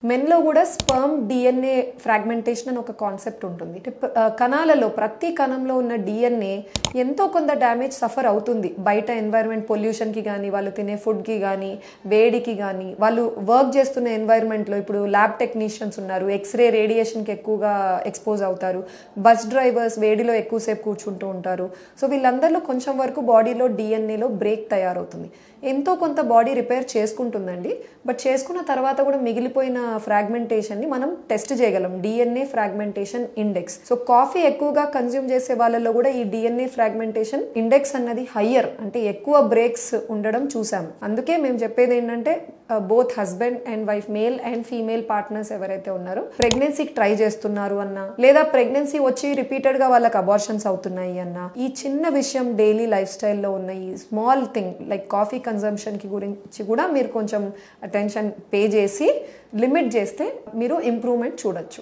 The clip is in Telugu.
మెన్లో కూడా స్పర్మ్ డిఎన్ఏ ఫ్రాగ్మెంటేషన్ అని ఒక కాన్సెప్ట్ ఉంటుంది. కణాలలో ప్రతి కణంలో ఉన్న డిఎన్ఏ ఎంతో కొంత డ్యామేజ్ సఫర్ అవుతుంది. బయట ఎన్వైర్న్మెంట్ పొల్యూషన్కి కానీ, వాళ్ళు తినే ఫుడ్కి కానీ, వేడికి కానీ, వాళ్ళు వర్క్ చేస్తున్న ఎన్వైర్న్మెంట్లో ఇప్పుడు ల్యాబ్ టెక్నీషియన్స్ ఉన్నారు, ఎక్స్రే రేడియేషన్కి ఎక్కువగా ఎక్స్పోజ్ అవుతారు, బస్ డ్రైవర్స్ వేడిలో ఎక్కువసేపు కూర్చుంటూ ఉంటారు. సో వీళ్ళందరిలో కొంచెం వరకు బాడీలో డిఎన్ఏలో బ్రేక్ తయారవుతుంది. ఎంతో కొంత బాడీ రిపేర్ చేసుకుంటుందండి. బట్ చేసుకున్న తర్వాత కూడా మిగిలిపోయిన ఫ్రాగ్మెంటేషన్ని మనం టెస్ట్ చేయగలం, DNA fragmentation index. So coffee ఎక్కువగా కన్జ్యూమ్ చేసే వాళ్ళలో కూడా ఈ డిఎన్ఏ ఫ్రాగ్మెంటేషన్ ఇండెక్స్ అన్నది హయ్యర్, అంటే ఎక్కువ బ్రేక్స్ ఉండడం చూసాం. అందుకే మేము చెప్పేది ఏంటంటే both husband and wife, male and female partners ఎవరైతే ఉన్నారో ప్రెగ్నెన్సీకి ట్రై చేస్తున్నారు అన్నా, లేదా ప్రెగ్నెన్సీ వచ్చి రిపీటెడ్ గా వాళ్ళకి అబార్షన్స్ అవుతున్నాయి అన్నా, ఈ చిన్న విషయం డైలీ లైఫ్ స్టైల్లో ఉన్న ఈ small thing like coffee consumption కి గురించి కూడా మీరు కొంచెం అటెన్షన్ పే చేసి లిమిట్ చేస్తే మీరు ఇంప్రూవ్మెంట్ చూడొచ్చు.